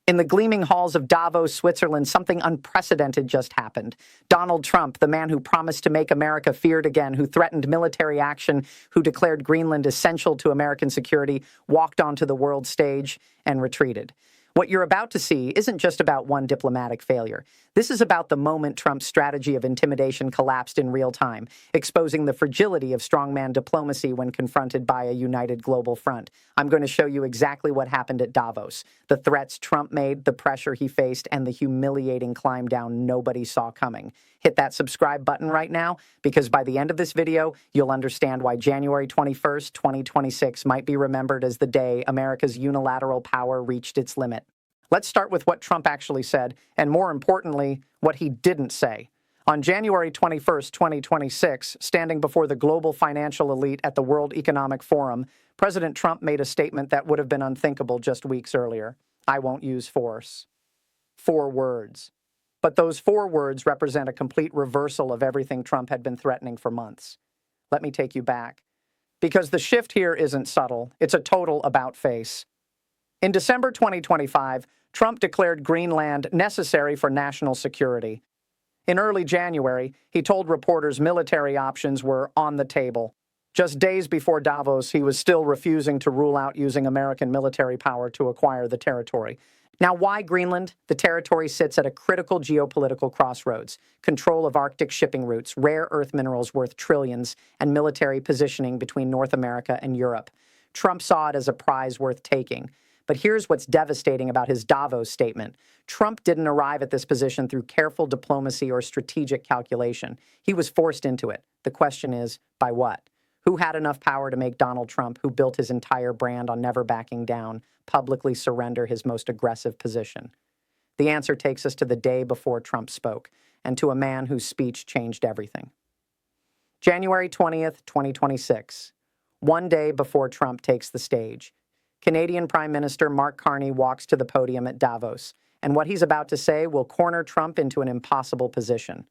In the gleaming halls of Davos, Switzerland, something unprecedented just happened. Donald Trump, the man who promised to make America feared again, who threatened military action, who declared Greenland essential to American security, walked onto the world stage and retreated. What you're about to see isn't just about one diplomatic failure. This is about the moment Trump's strategy of intimidation collapsed in real time, exposing the fragility of strongman diplomacy when confronted by a united global front. I'm going to show you exactly what happened at Davos, the threats Trump made, the pressure he faced, and the humiliating climb down nobody saw coming. Hit that subscribe button right now, because by the end of this video, you'll understand why January 21st, 2026 might be remembered as the day America's unilateral power reached its limit. Let's start with what Trump actually said, and more importantly, what he didn't say. On January 21st, 2026, standing before the global financial elite at the World Economic Forum, President Trump made a statement that would have been unthinkable just weeks earlier. I won't use force. 4 words. But those 4 words represent a complete reversal of everything Trump had been threatening for months. Let me take you back. Because the shift here isn't subtle, it's a total about-face. In December 2025, Trump declared Greenland necessary for national security. In early January, he told reporters military options were on the table. Just days before Davos, he was still refusing to rule out using American military power to acquire the territory. Now, why Greenland? The territory sits at a critical geopolitical crossroads: control of Arctic shipping routes, rare earth minerals worth trillions, and military positioning between North America and Europe. Trump saw it as a prize worth taking. But here's what's devastating about his Davos statement. Trump didn't arrive at this position through careful diplomacy or strategic calculation. He was forced into it. The question is, by what? Who had enough power to make Donald Trump, who built his entire brand on never backing down, publicly surrender his most aggressive position? The answer takes us to the day before Trump spoke, and to a man whose speech changed everything. January 20th, 2026. One day before Trump takes the stage, Canadian Prime Minister Mark Carney walks to the podium at Davos, and what he's about to say will corner Trump into an impossible position.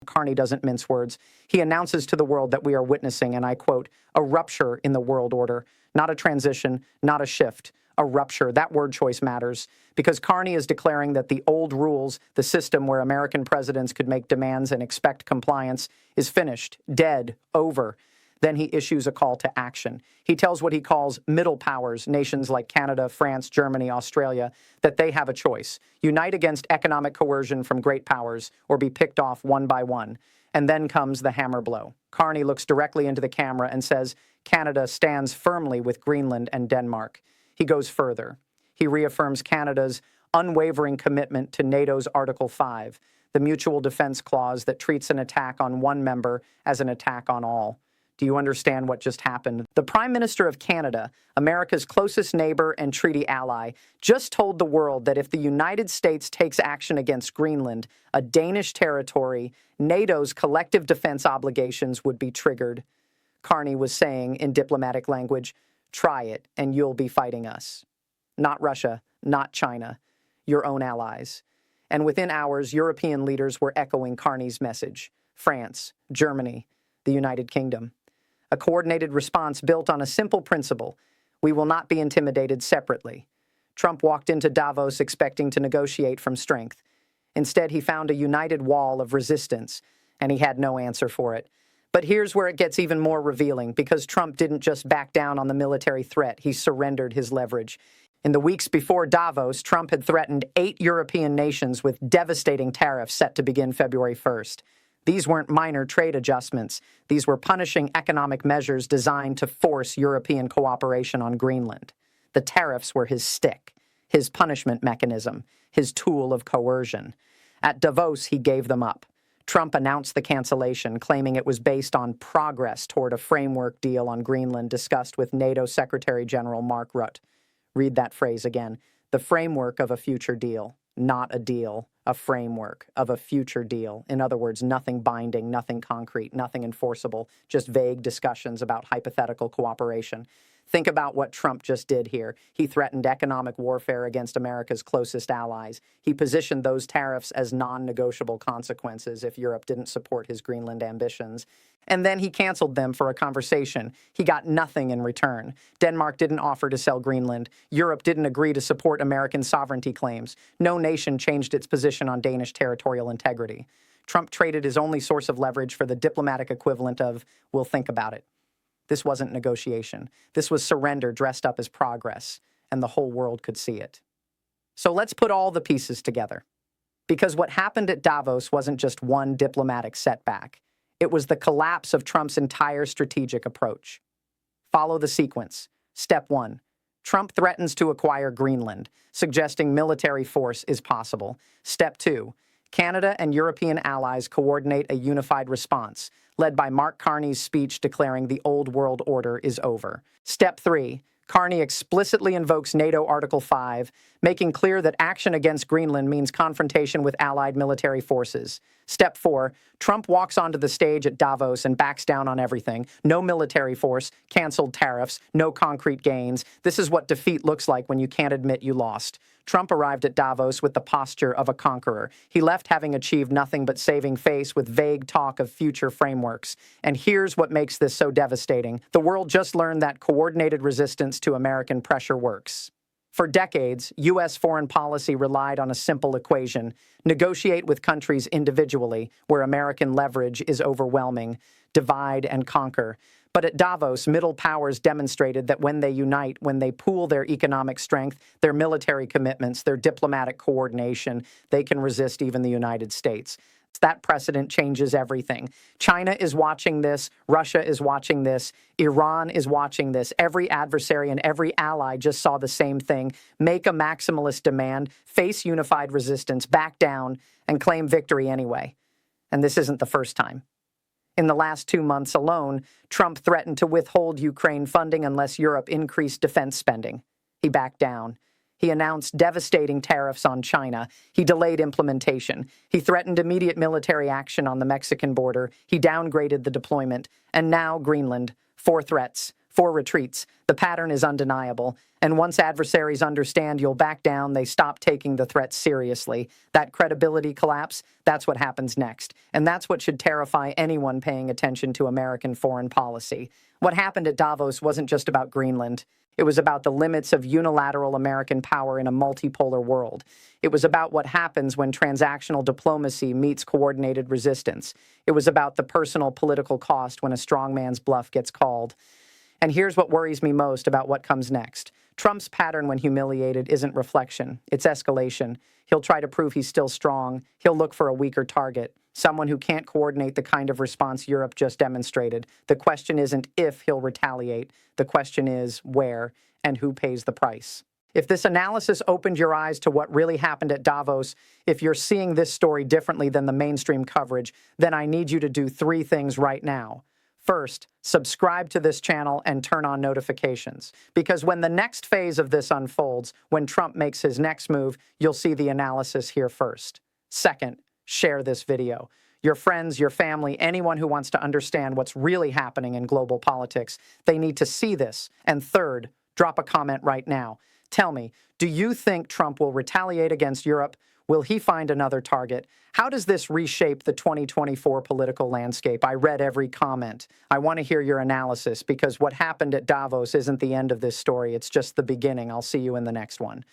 Carney doesn't mince words. He announces to the world that we are witnessing, and I quote, a rupture in the world order, not a transition, not a shift, a rupture. That word choice matters, because Carney is declaring that the old rules, the system where American presidents could make demands and expect compliance, is finished, dead, over. Then he issues a call to action. He tells what he calls middle powers, nations like Canada, France, Germany, Australia, that they have a choice: unite against economic coercion from great powers or be picked off one by one. And then comes the hammer blow. Carney looks directly into the camera and says Canada stands firmly with Greenland and Denmark. He goes further. He reaffirms Canada's unwavering commitment to NATO's Article 5, the mutual defense clause that treats an attack on one member as an attack on all. Do you understand what just happened? The Prime Minister of Canada, America's closest neighbor and treaty ally, just told the world that if the United States takes action against Greenland, a Danish territory, NATO's collective defense obligations would be triggered. Carney was saying in diplomatic language, try it and you'll be fighting us. Not Russia, not China, your own allies. And within hours, European leaders were echoing Carney's message. France, Germany, the United Kingdom. A coordinated response built on a simple principle: we will not be intimidated separately. Trump walked into Davos expecting to negotiate from strength. Instead, he found a united wall of resistance, and he had no answer for it. But here's where it gets even more revealing, because Trump didn't just back down on the military threat, he surrendered his leverage. In the weeks before Davos, Trump had threatened 8 European nations with devastating tariffs set to begin February 1st. These weren't minor trade adjustments. These were punishing economic measures designed to force European cooperation on Greenland. The tariffs were his stick, his punishment mechanism, his tool of coercion. At Davos, he gave them up. Trump announced the cancellation, claiming it was based on progress toward a framework deal on Greenland discussed with NATO Secretary General Mark Rutte. Read that phrase again. The framework of a future deal. Not a deal, a framework of a future deal. In other words, nothing binding, nothing concrete, nothing enforceable, just vague discussions about hypothetical cooperation. Think about what Trump just did here. He threatened economic warfare against America's closest allies. He positioned those tariffs as non-negotiable consequences if Europe didn't support his Greenland ambitions. And then he canceled them for a conversation. He got nothing in return. Denmark didn't offer to sell Greenland. Europe didn't agree to support American sovereignty claims. No nation changed its position on Danish territorial integrity. Trump traded his only source of leverage for the diplomatic equivalent of, "We'll think about it." This wasn't negotiation. This was surrender dressed up as progress, and the whole world could see it. So let's put all the pieces together. Because what happened at Davos wasn't just one diplomatic setback. It was the collapse of Trump's entire strategic approach. Follow the sequence. Step 1. Trump threatens to acquire Greenland, suggesting military force is possible. Step 2. Canada and European allies coordinate a unified response, led by Mark Carney's speech declaring the old world order is over. Step 3. Carney explicitly invokes NATO Article 5, making clear that action against Greenland means confrontation with allied military forces. Step 4. Trump walks onto the stage at Davos and backs down on everything. No military force, canceled tariffs, no concrete gains. This is what defeat looks like when you can't admit you lost. Trump arrived at Davos with the posture of a conqueror. He left having achieved nothing but saving face with vague talk of future frameworks. And here's what makes this so devastating. The world just learned that coordinated resistance to American pressure works. For decades, U.S. foreign policy relied on a simple equation: negotiate with countries individually, where American leverage is overwhelming, divide and conquer. But at Davos, middle powers demonstrated that when they unite, when they pool their economic strength, their military commitments, their diplomatic coordination, they can resist even the United States. That precedent changes everything. China is watching this. Russia is watching this. Iran is watching this. Every adversary and every ally just saw the same thing. Make a maximalist demand, face unified resistance, back down, and claim victory anyway. And this isn't the first time. In the last 2 months alone, Trump threatened to withhold Ukraine funding unless Europe increased defense spending. He backed down. He announced devastating tariffs on China. He delayed implementation. He threatened immediate military action on the Mexican border. He downgraded the deployment. And now Greenland. 4 threats, 4 retreats. The pattern is undeniable. And once adversaries understand you'll back down, they stop taking the threats seriously. That credibility collapse, that's what happens next. And that's what should terrify anyone paying attention to American foreign policy. What happened at Davos wasn't just about Greenland. It was about the limits of unilateral American power in a multipolar world. It was about what happens when transactional diplomacy meets coordinated resistance. It was about the personal political cost when a strongman's bluff gets called. And here's what worries me most about what comes next. Trump's pattern when humiliated isn't reflection. It's escalation. He'll try to prove he's still strong. He'll look for a weaker target, someone who can't coordinate the kind of response Europe just demonstrated. The question isn't if he'll retaliate. The question is where and who pays the price. If this analysis opened your eyes to what really happened at Davos, if you're seeing this story differently than the mainstream coverage, then I need you to do 3 things right now. First, subscribe to this channel and turn on notifications, because when the next phase of this unfolds, when Trump makes his next move, you'll see the analysis here first. Second, share this video. Your friends, your family, anyone who wants to understand what's really happening in global politics, they need to see this. And third, drop a comment right now. Tell me, do you think Trump will retaliate against Europe? Will he find another target? How does this reshape the 2024 political landscape? I read every comment. I want to hear your analysis, because what happened at Davos isn't the end of this story. It's just the beginning. I'll see you in the next one.